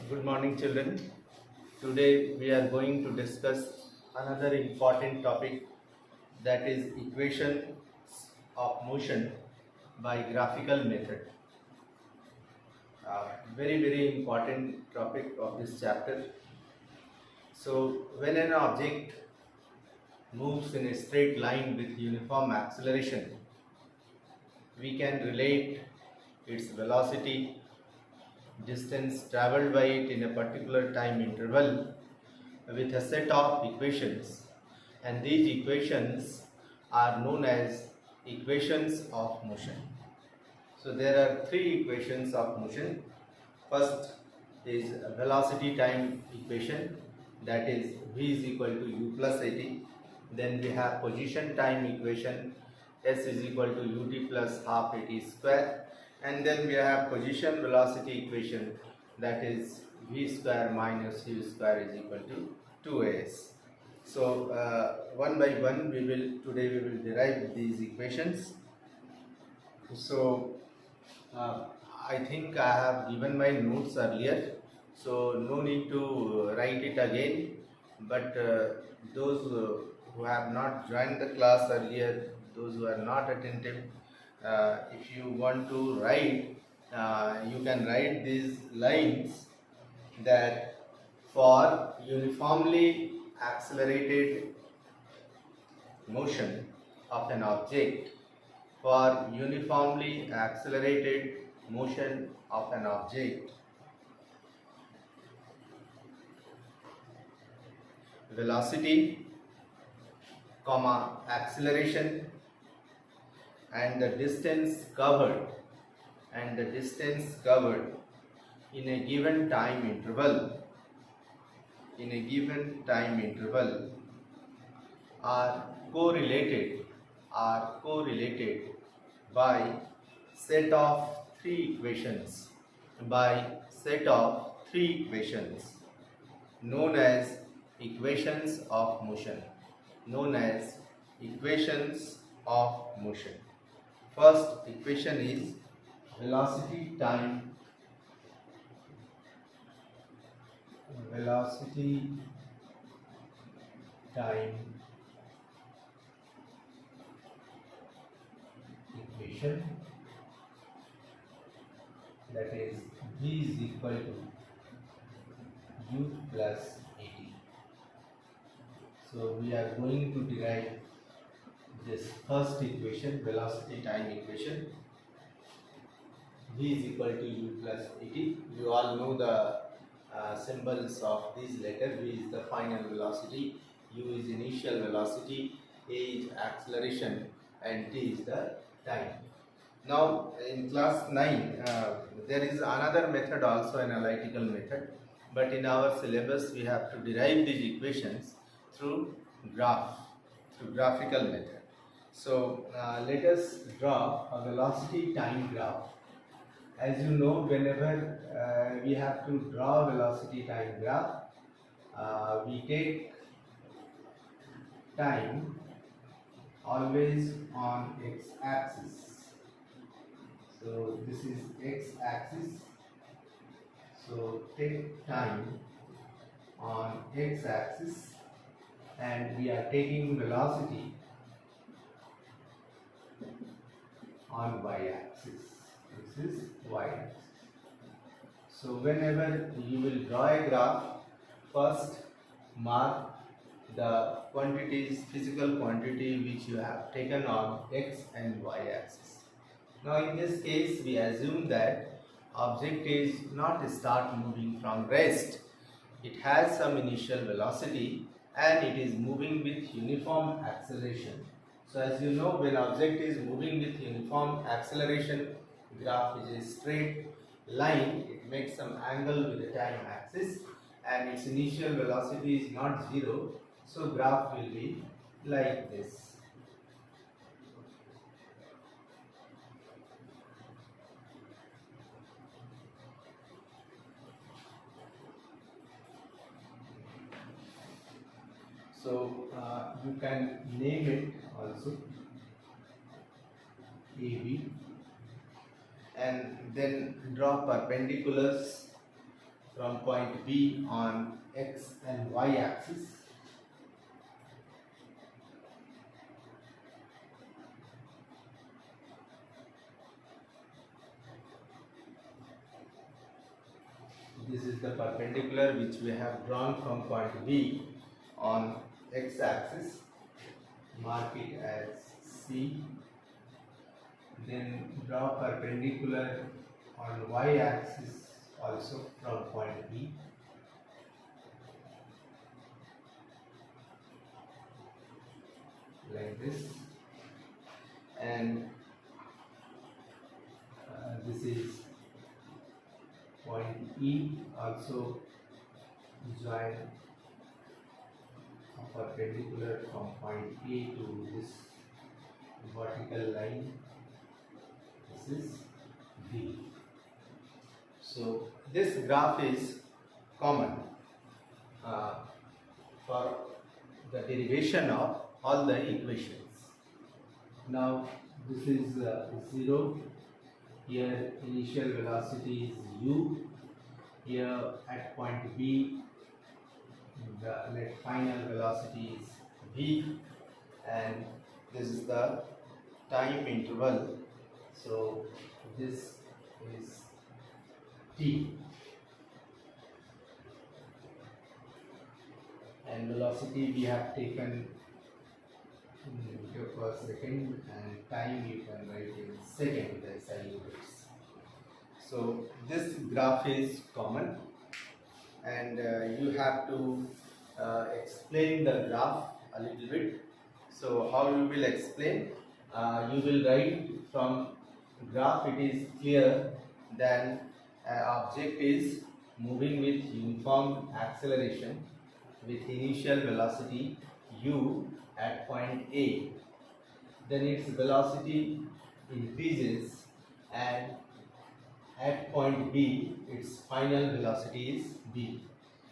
Good morning, children. Today we are going to discuss another important topic, that is equation of motion by graphical method. Very important topic of this chapter. So when an object moves in a straight line with uniform acceleration, we can relate its velocity, distance traveled by it in a particular time interval with a set of equations, and these equations are known as equations of motion. So there are three equations of motion. First is velocity time equation, that is v is equal to u plus at. Then we have position time equation, s is equal to ut plus half at square. And then we have position velocity equation, that is v square minus u square is equal to 2as. So one by one today we will derive these equations. So I think I have given my notes earlier, so no need to write it again. But those who have not joined the class earlier, those who are not attentive, if you want to write, you can write these lines, that for uniformly accelerated motion of an object, for uniformly accelerated motion of an object, velocity, comma, acceleration, and the distance covered in a given time interval are correlated by set of three equations known as equations of motion. First equation is velocity time equation, that is v is equal to u plus at. So we are going to derive this first equation, velocity time equation. V is equal to u plus at. You all know the symbols of these letters. V is the final velocity, u is initial velocity, a is acceleration, and t is the time. Now in class 9 there is another method also, an analytical method, but in our syllabus we have to derive these equations through graphical method. So let us draw a velocity time graph. As you know, whenever we have to draw a velocity time graph, we take time always on x-axis. So this is x-axis. So take time on x-axis, and we are taking velocity on y-axis. This is y-axis. So whenever you will draw a graph, first mark the quantities, physical quantity which you have taken on x and y-axis. Now in this case we assume that object is not start moving from rest. It has some initial velocity and it is moving with uniform acceleration. So as you know, when object is moving with uniform acceleration, graph is a straight line, it makes some angle with the time axis, and its initial velocity is not zero, so graph will be like this. So you can name it also AB, and then draw perpendiculars from point B on x and y axis. This is the perpendicular which we have drawn from point B on x axis. Mark it as C. Then draw perpendicular on y axis also from point B. Like this. And this is point E, also join a perpendicular from point A to this vertical line. This is B. So this graph is common for the derivation of all the equations. Now this is 0. Here initial velocity is u. Here at point B the net final velocity is v, and this is the time interval. So this is t, and velocity we have taken in meter per second, and time you can write in second, the SI units. So this graph is common, and you have to explain the graph a little bit. So how you will explain? You will write from graph. It is clear then object is moving with uniform acceleration with initial velocity u at point A. Then its velocity increases, and at point B its final velocity is v.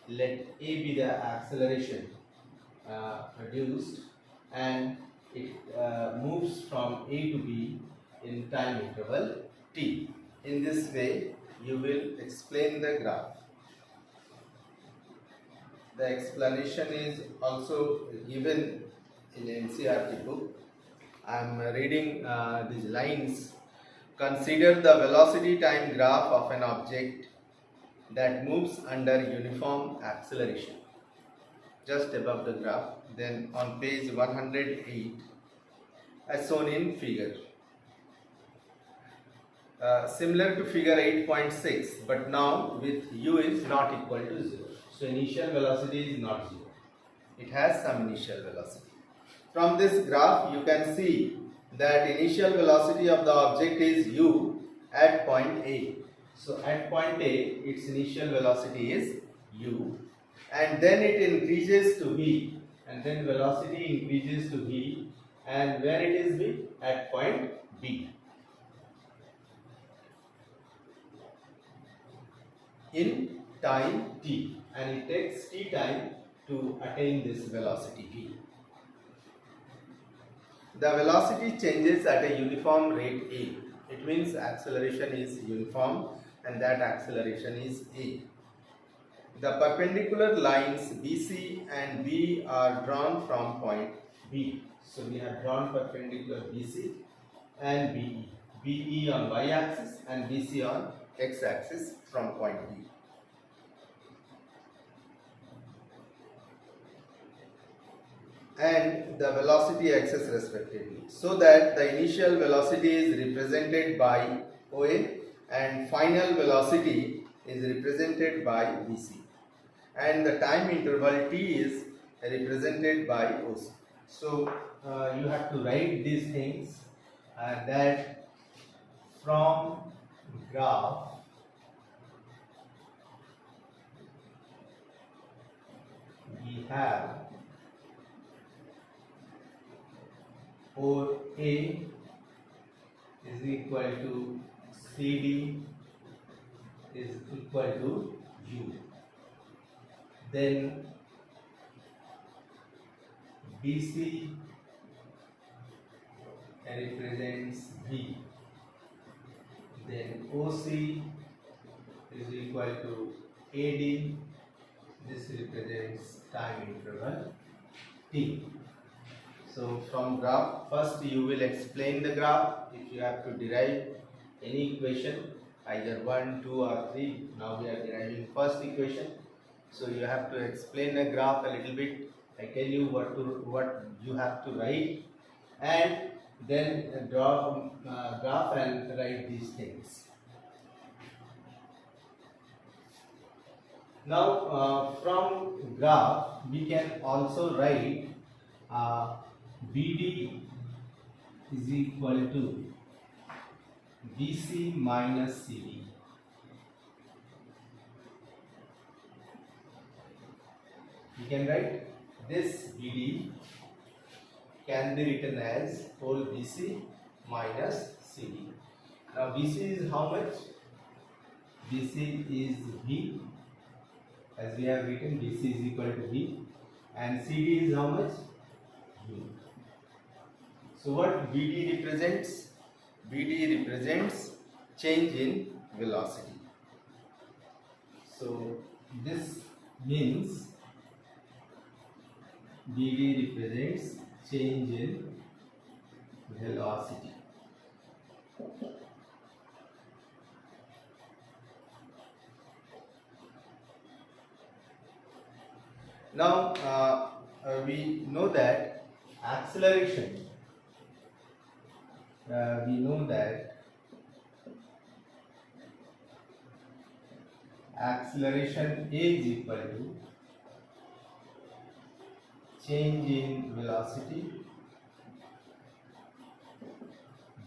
Let A be the acceleration produced, and it moves from A to B in time interval t. In this way you will explain the graph. The explanation is also given in NCERT book. I am reading these lines. Consider the velocity time graph of an object that moves under uniform acceleration. Just above the graph, then on page 108 as shown in figure. Similar to figure 8.6, but now with u is not equal to 0. So initial velocity is not 0. It has some initial velocity. From this graph you can see that initial velocity of the object is u at point A. So at point A its initial velocity is u, and then it increases to v, and then velocity increases to v, and where it is v? At point B. In time t, and it takes t time to attain this velocity v. The velocity changes at a uniform rate a. It means acceleration is uniform, and that acceleration is a. The perpendicular lines BC and B are drawn from point B. So we have drawn perpendicular BC and BE. BE on y axis and BC on x axis from point B. And the velocity axis respectively, so that the initial velocity is represented by OA and final velocity is represented by BC, and the time interval t is represented by OC. So you have to write these things, that from graph we have OA is equal to CD is equal to U. Then BC represents B. Then OC is equal to AD, this represents time interval T. So from graph, first you will explain the graph. If you have to derive any equation, either 1, 2 or 3, now we are deriving first equation. So you have to explain the graph a little bit. I tell you what you have to write, and then draw graph and write these things. Now from graph we can also write BD is equal to BC minus CD. We can write this BD can be written as whole BC minus CD. Now BC is how much? BC is V, as we have written BC is equal to V, and CD is how much? U. So what BD represents? BD represents change in velocity. So this means BD represents change in velocity. Now we know that acceleration. We know that acceleration is equal to change in velocity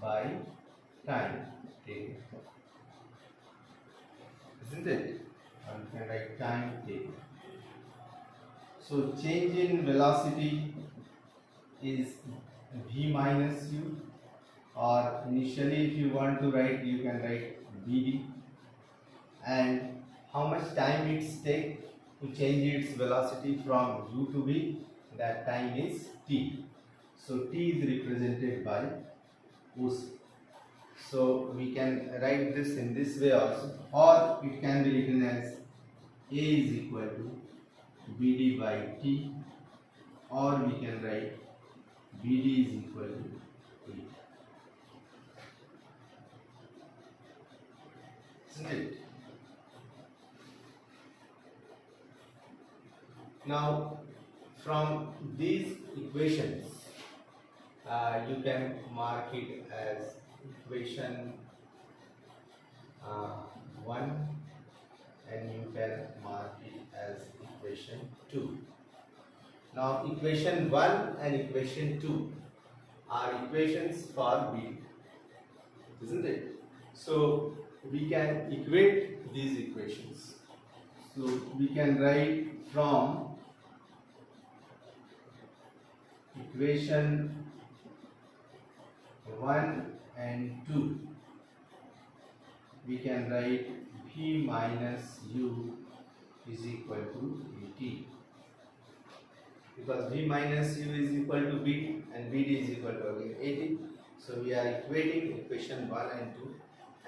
by time taken, isn't it? And we can write time taken. So change in velocity is V minus U, or initially if you want to write, you can write BD, and how much time it takes to change its velocity from U to V, that time is T. So T is represented by OC. So we can write this in this way also, or it can be written as A is equal to BD by T, or we can write BD is equal to E. Isn't it? Now from these equations you can mark it as equation 1, and you can mark it as equation 2. Now equation 1 and equation 2 are equations for B, isn't it? So we can equate these equations. So we can write from equation 1 and 2, we can write V minus U is equal to Vt, because V minus U is equal to B and Vd is equal to At. So we are equating equation 1 and 2,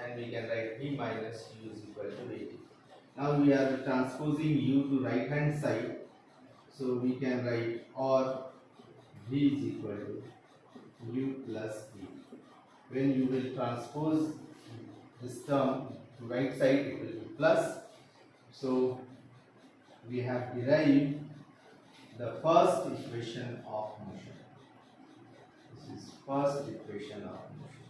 and we can write V minus U is equal to At. Now we are transposing U to right hand side, so we can write or V is equal to U plus E. When you will transpose this term to right side, it will be plus. So we have derived the first equation of motion. This is first equation of motion.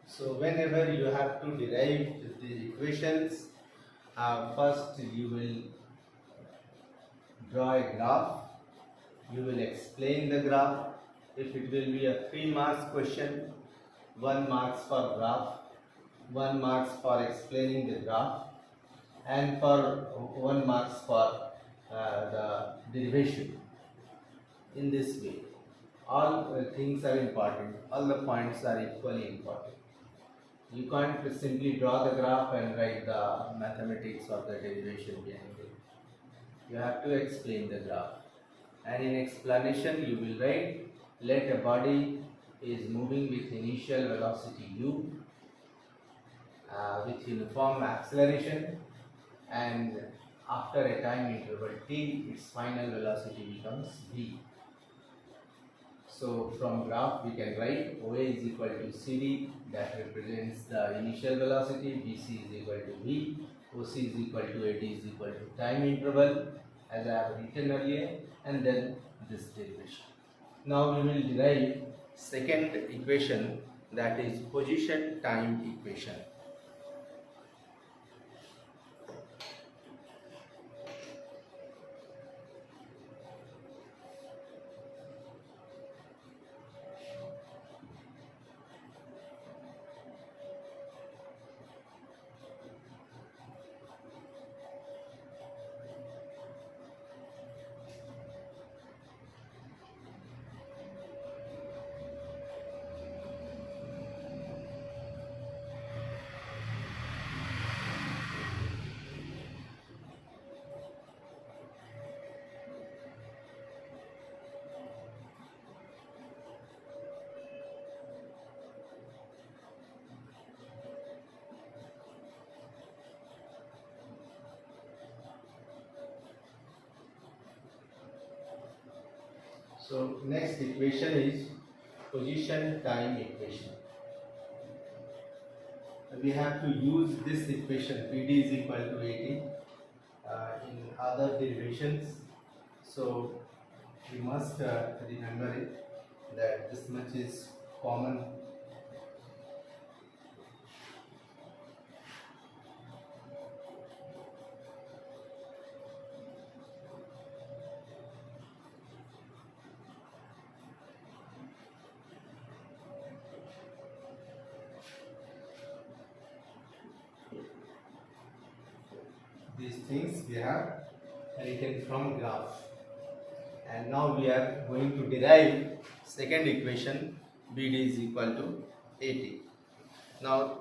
So whenever you have to derive the equations, first you will draw a graph. You will explain the graph. If it will be a 3 marks question, 1 marks for graph, 1 marks for explaining the graph, and for 1 marks for the derivation. In this way, all things are important, all the points are equally important. You can't simply draw the graph and write the mathematics or the derivation behind it. You have to explain the graph, and in explanation you will write, let a body is moving with initial velocity u with uniform acceleration, and after a time interval t, its final velocity becomes v. So from graph we can write OA is equal to CD, that represents the initial velocity, BC is equal to V, OC is equal to AD is equal to time interval as I have written earlier, and then this derivation. Now we will derive second equation, that is position time equation. So next equation is position time equation. We have to use this equation, PD is equal to AT, in other derivations. So we must remember it, that this much is common. These things we have written from graph, and now we are going to derive second equation, BD is equal to AT. Now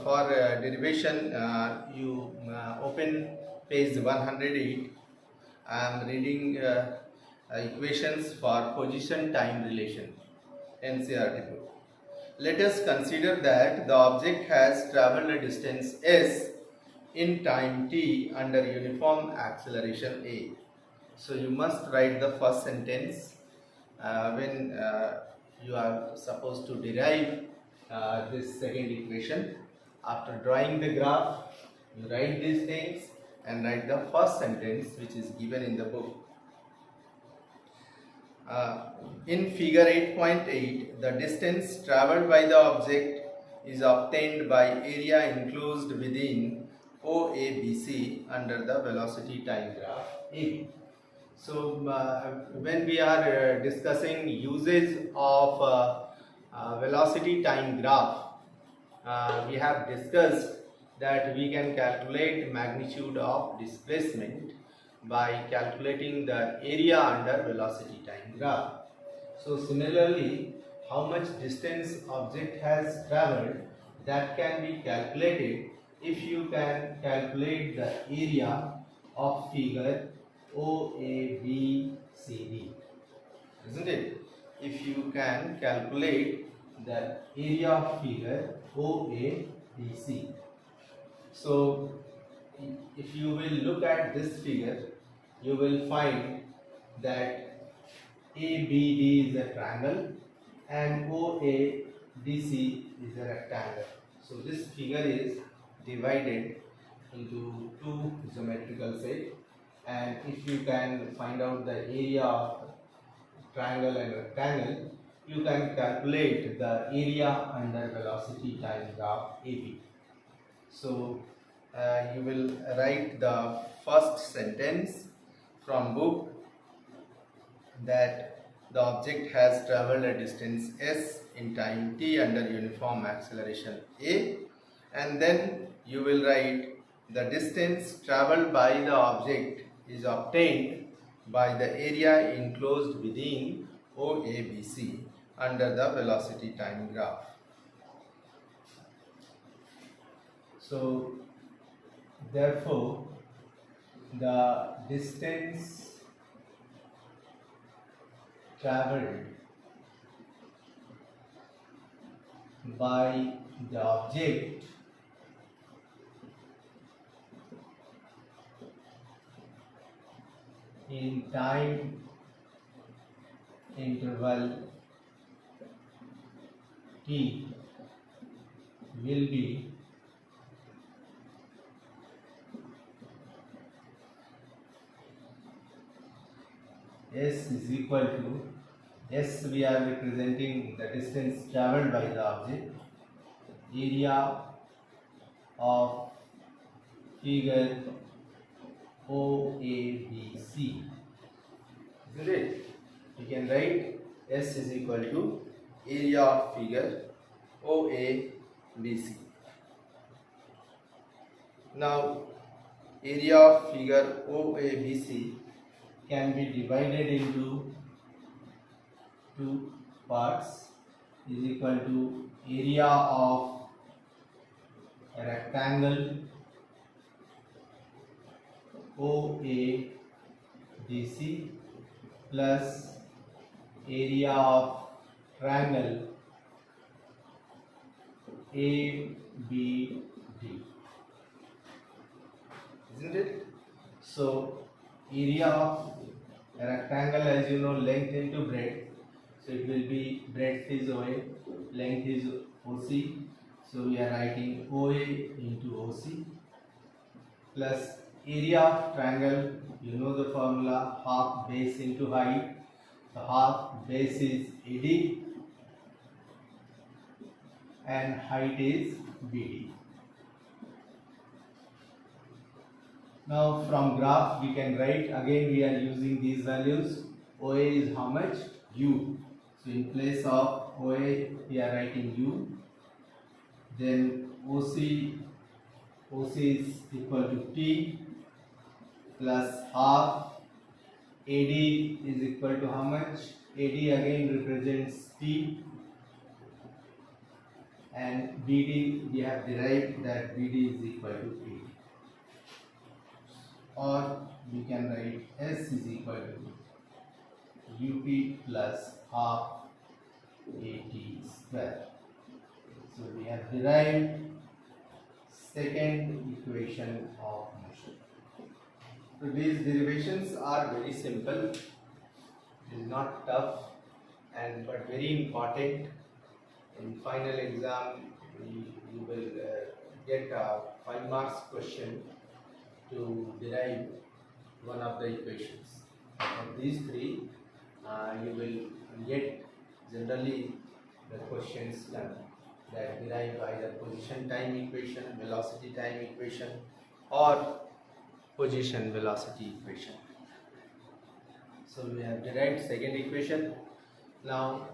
for derivation, you open page 108. I am reading equations for position time relation, NCERT book. Let us consider that the object has traveled a distance s in time t under uniform acceleration a. So you must write the first sentence when you are supposed to derive this second equation. After drawing the graph, you write these things and write the first sentence which is given in the book. In figure 8.8, the distance traveled by the object is obtained by area enclosed within OABC under the velocity time graph AB. So when we are discussing uses of velocity time graph, we have discussed that we can calculate magnitude of displacement by calculating the area under velocity time graph. So similarly, how much distance object has traveled, that can be calculated if you can calculate the area of figure OABCD, isn't it? If you can calculate the area of figure OABC. So if you will look at this figure, you will find that ABD is a triangle and OADC is a rectangle. So this figure is divided into two geometrical sets, and if you can find out the area of triangle and rectangle, you can calculate the area under velocity time graph AB. So you will write the first sentence from book, that the object has traveled a distance s in time t under uniform acceleration a, and then you will write the distance traveled by the object is obtained by the area enclosed within OABC under the velocity time graph. So therefore the distance traveled by the object in time interval t will be S is equal to S, we are representing the distance traveled by the object, area of figure OABC. Isn't it? We can write S is equal to area of figure OABC. Now, area of figure OABC can be divided into two parts, is equal to area of a rectangle OABC plus area of triangle ABD. Isn't it? So area of a rectangle, as you know, length into breadth. So it will be breadth is OA, length is OC. So we are writing OA into OC plus area of triangle. You know the formula, half base into height. So half base is AD and height is BD. Now from graph we can write, again we are using these values. OA is how much? U. So in place of OA we are writing U. Then OC is equal to T plus half. AD is equal to how much? AD again represents T. And BD, we have derived that BD is equal to P. Or we can write S is equal to UP plus half AT square. So we have derived second equation of motion. So these derivations are very simple. It is not tough and but very important. In final exam, you will get a 5 marks question to derive one of the equations. Of these three, you will get generally the questions done that derive either position time equation, velocity time equation, or position velocity equation. So we have derived second equation. Now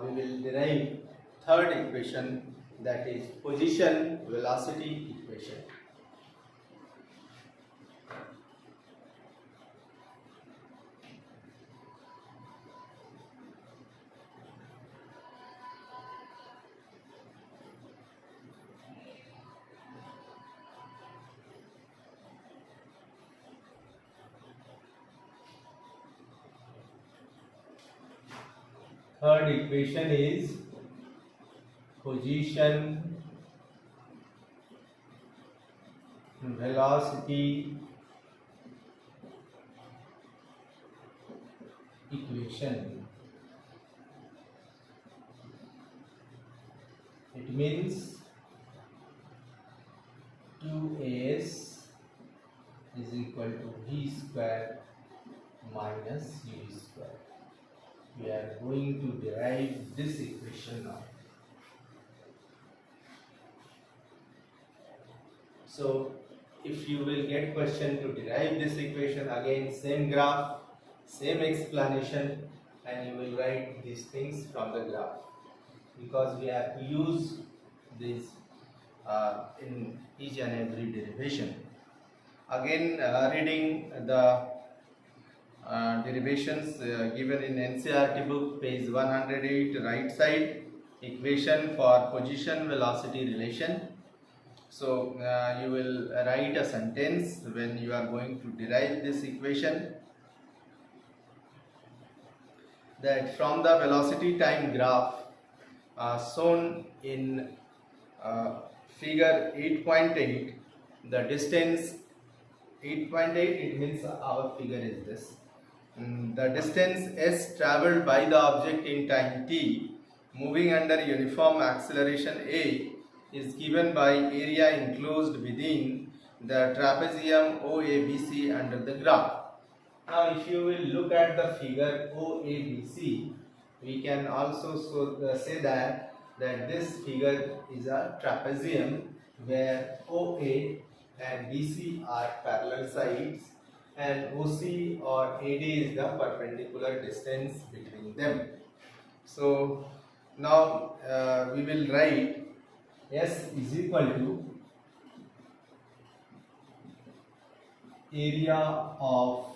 we will derive third equation, that is position velocity equation. Third equation is position velocity equation. It means 2as is equal to v square minus u square. We are going to derive this equation now. So if you will get question to derive this equation, again same graph, same explanation, and you will write these things from the graph, because we have to use this in each and every derivation. Again reading the derivations given in NCERT book, page 108, right side, equation for position velocity relation. So you will write a sentence when you are going to derive this equation, that from the velocity time graph shown in figure 8.8, the distance 8.8, it means our figure is this. The distance s traveled by the object in time t moving under uniform acceleration a is given by area enclosed within the trapezium OABC under the graph. Now if you will look at the figure OABC, we can also say that this figure is a trapezium where OA and BC are parallel sides and OC or AD is the perpendicular distance between them. So now we will write S is equal to area of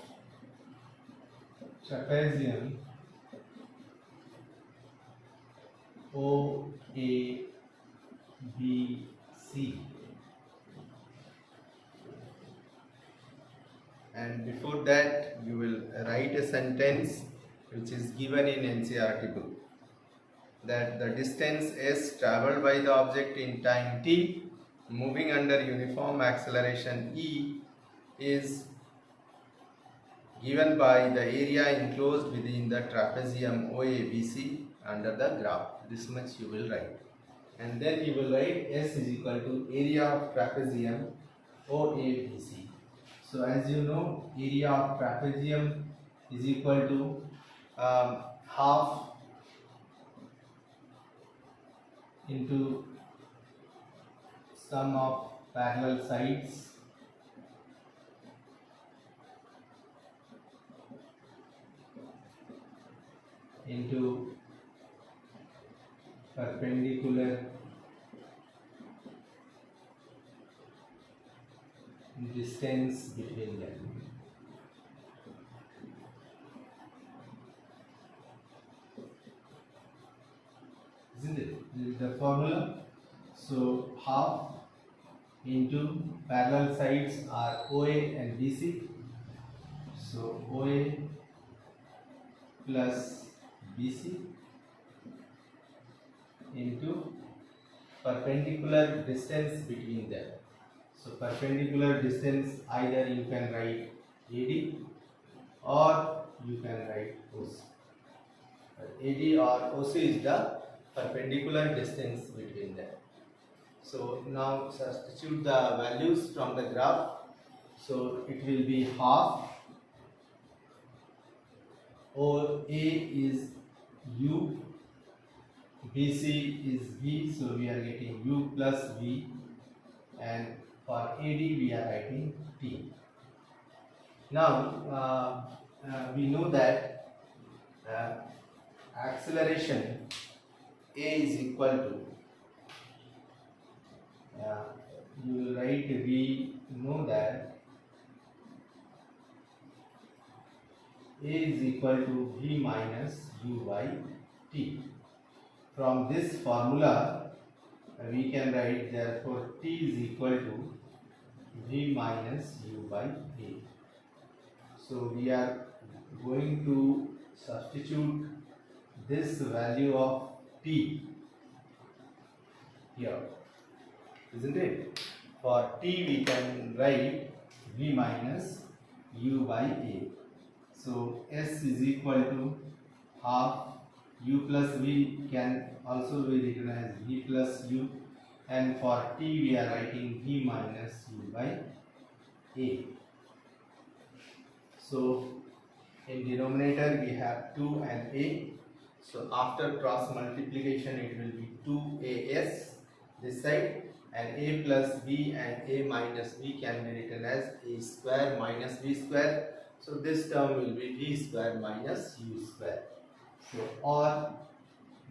trapezium OABC, and before that you will write a sentence which is given in NCERT book, that the distance s traveled by the object in time t moving under uniform acceleration e is given by the area enclosed within the trapezium OABC under the graph. This much you will write, and then you will write S is equal to area of trapezium OABC. So as you know, area of trapezium is equal to half into sum of parallel sides into perpendicular distance between them. Isn't it? This is the formula. So half into parallel sides are OA and BC. So OA plus BC into perpendicular distance between them. So perpendicular distance, either you can write AD or you can write OC. AD or OC is the perpendicular distance between them. So now substitute the values from the graph. So it will be half. OA is U, BC is V, so we are getting U plus V, and for AD we are writing T. Now we know that acceleration A is equal to, you will write, we know that A is equal to V minus U by T. From this formula we can write, therefore T is equal to V minus U by A. So we are going to substitute this value of T here, isn't it? For T we can write V minus U by A. So S is equal to half U plus V can also be written as V plus U, and for T we are writing V minus U by A. So in denominator we have 2 and A. So after cross multiplication it will be 2AS this side, and A plus B and A minus B can be written as A square minus B square. So this term will be V square minus U square. So or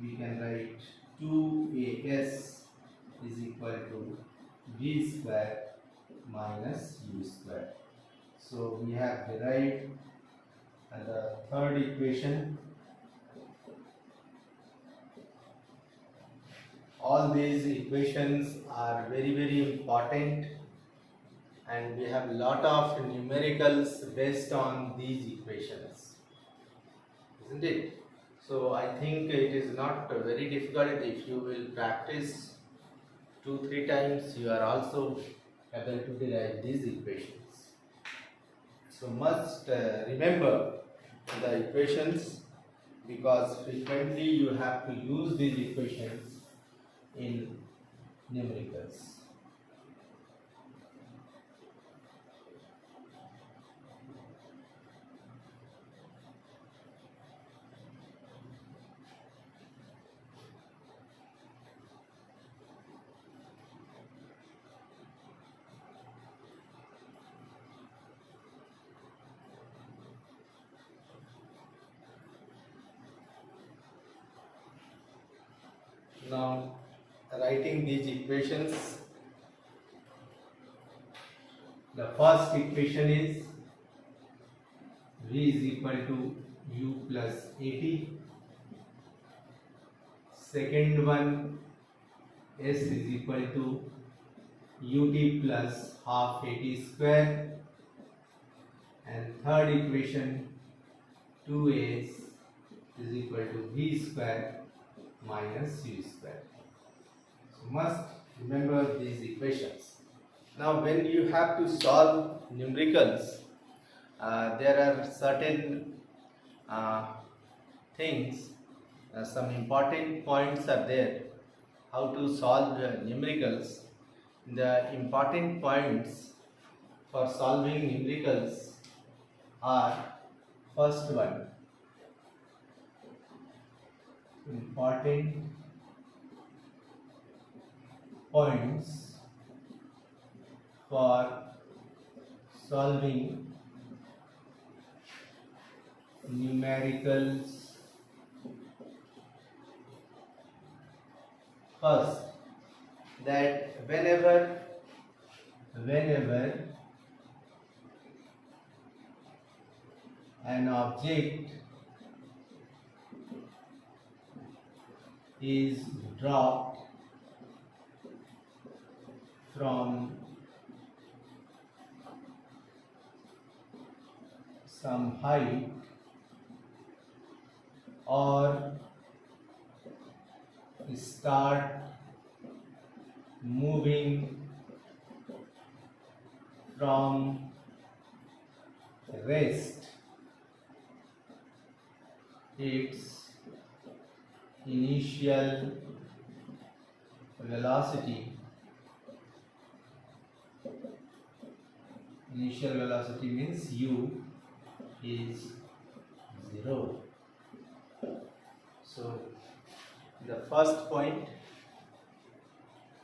we can write 2AS is equal to V square minus U square. So we have derived the third equation. All these equations are very important, and we have a lot of numericals based on these equations, isn't it? So I think it is not very difficult. If you will practice 2-3 times, you are also able to derive these equations. So must remember the equations, because frequently you have to use these equations in numericals. Now, writing these equations, the first equation is V is equal to U plus 80. Second one, S is equal to ut plus half 80 square. And third equation, 2s is equal to v square minus u square. So must remember these equations. Now when you have to solve numericals, there are certain things, some important points are there how to solve numericals. The important points for solving numericals are: first one, important points for solving numericals. First, that whenever an object is dropped from some height or start moving from rest, its initial velocity means u is 0. So the first point,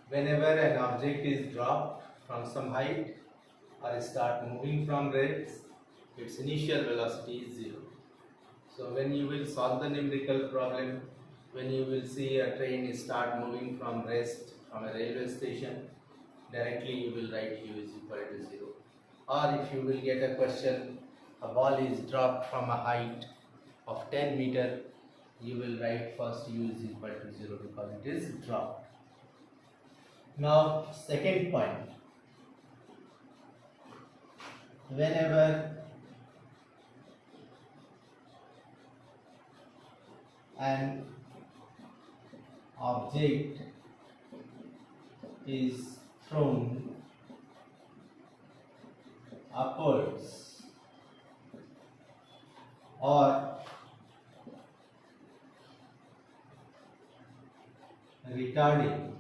whenever an object is dropped from some height or start moving from rest, its initial velocity is 0. So when you will solve the numerical problem, when you will see a train start moving from rest from a railway station, directly you will write u is equal to 0. Or if you will get a question, a ball is dropped from a height of 10 meter, you will write first u is equal to 0 because it is dropped. Now second point, whenever an object is thrown upwards or retarding,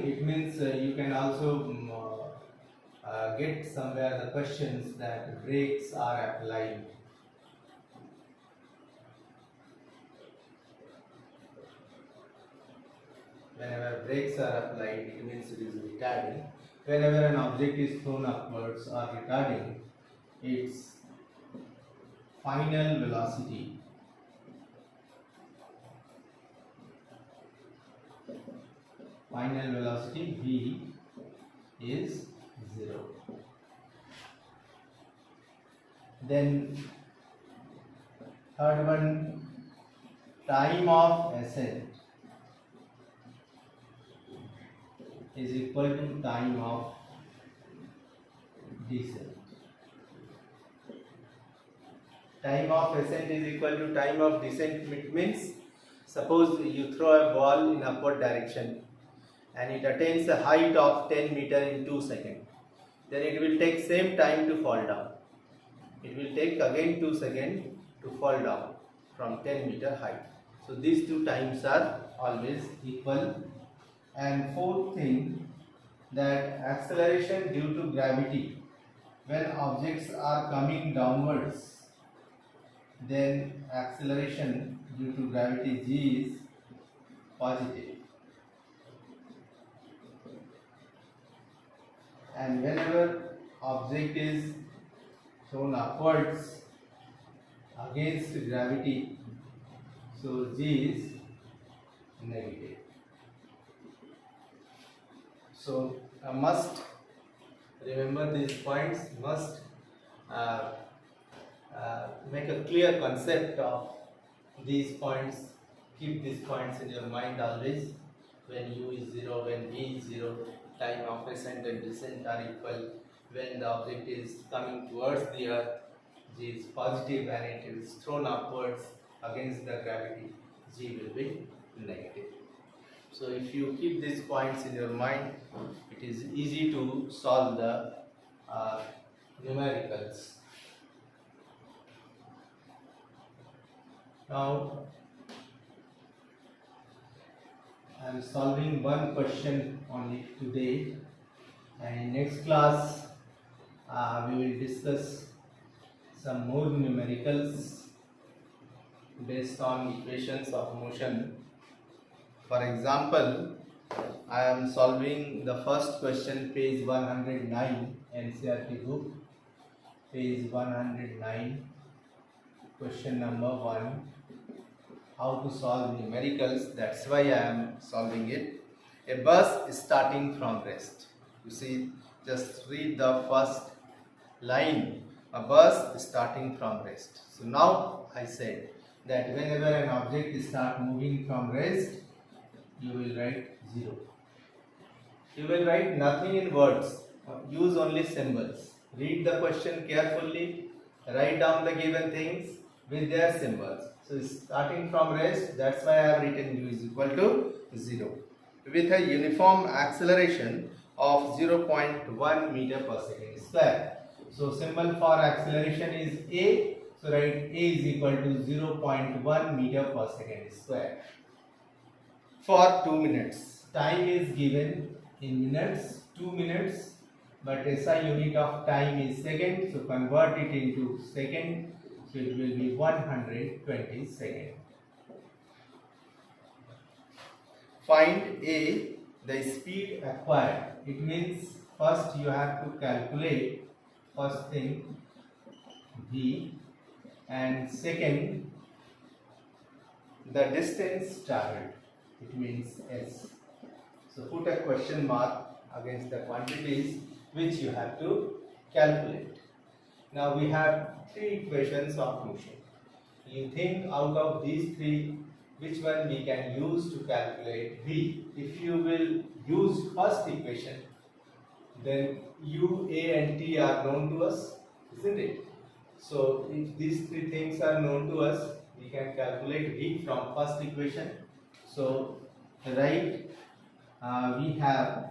it means you can also get somewhere the questions that brakes are applied. Whenever brakes are applied, it means it is retarding. Whenever an object is thrown upwards or retarding, its final velocity v is 0. Then third one, time of ascent is equal to time of descent. Time of ascent is equal to time of descent. It means suppose you throw a ball in upward direction and it attains a height of 10 meter in 2 seconds. Then it will take same time to fall down. It will take again 2 seconds to fall down from 10 meter height. So these two times are always equal. And fourth thing, that acceleration due to gravity, when objects are coming downwards, then acceleration due to gravity g is positive. And whenever object is thrown upwards against gravity, so g is negative. So must remember these points, must make a clear concept of these points. Keep these points in your mind always. When u is 0, when v is 0, time of ascent and descent are equal. When the object is coming towards the earth, g is positive, and it is thrown upwards against the gravity, g will be negative. So if you keep these points in your mind, it is easy to solve the numericals. Now I am solving one question only today, and in next class we will discuss some more numericals based on equations of motion. For example, I am solving the first question, page 109, NCERT book, page 109, question number 1. How to solve numericals, that's why I am solving it. A bus is starting from rest. You see, just read the first line. A bus is starting from rest. So now I said that whenever an object is start moving from rest, you will write 0. You will write nothing in words. Use only symbols. Read the question carefully. Write down the given things with their symbols. So starting from rest, that's why I have written u is equal to 0. With a uniform acceleration of 0.1 meter per second square. So symbol for acceleration is a. So write a is equal to 0.1 meter per second square. For 2 minutes. Time is given in minutes, 2 minutes, but SI unit of time is second, so convert it into second, so it will be 120 seconds. Find A, the speed acquired. It means first you have to calculate first thing V, and second the distance traveled. It means S. So put a question mark against the quantities which you have to calculate. Now we have 3 equations of motion. You think out of these 3 which one we can use to calculate V. If you will use first equation, then U, A and T are known to us, isn't it? So if these 3 things are known to us, we can calculate V from first equation. So right, we have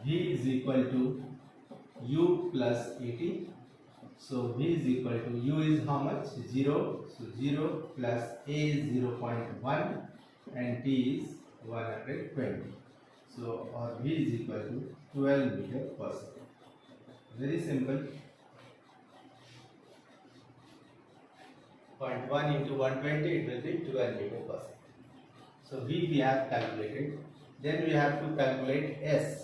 V is equal to U plus AT. So V is equal to U is how much? 0. So 0 plus A is 0.1 and T is 120. So our V is equal to 12 meter per second. Very simple. 0.1 into 120, it will be 12 meter per second. So V we have calculated. Then we have to calculate S.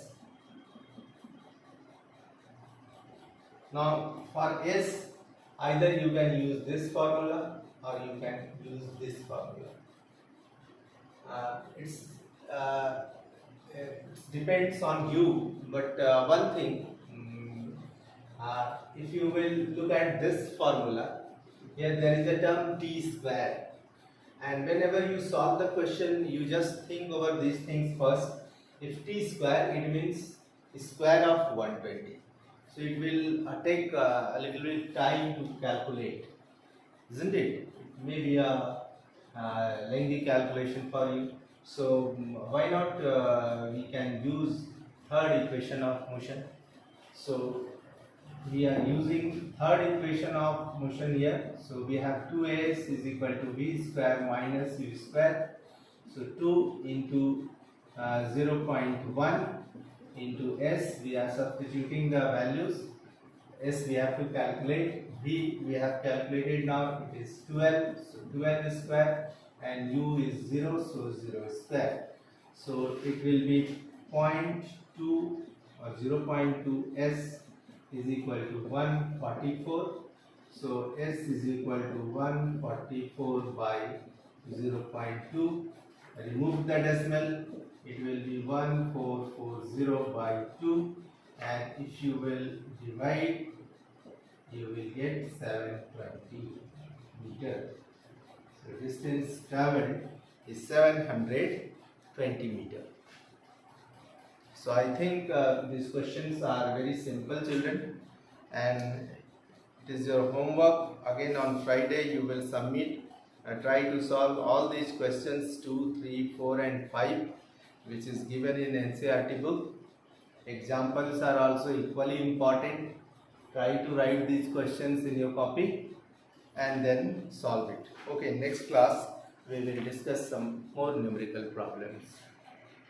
Now for S, either you can use this formula or you can use this formula. It depends on you, but one thing, if you will look at this formula, here there is a term T square, and whenever you solve the question, you just think over these things first. If T square, it means square of 120. so it will take a little bit time to calculate, isn't it? It may be a lengthy calculation for you. So why not we can use third equation of motion. So we are using third equation of motion here. So we have 2as is equal to v square minus u square. So 2 into 0.1 into s, we are substituting the values. S we have to calculate, v we have calculated now, it is 12, so 12 square, and u is 0, so 0 square. So it will be 0.2 or 0.2 s is equal to 144. So s is equal to 144 by 0.2. Remove the decimal, it will be 1440 by 2, and if you will divide, you will get 720 meter. So distance traveled is 720 meter. So I think these questions are very simple, children, and it is your homework. Again on Friday you will submit. Try to solve all these questions 2, 3, 4 and 5, which is given in NCERT book. Examples are also equally important. Try to write these questions in your copy and then solve it. Okay, next class we will discuss some more numerical problems.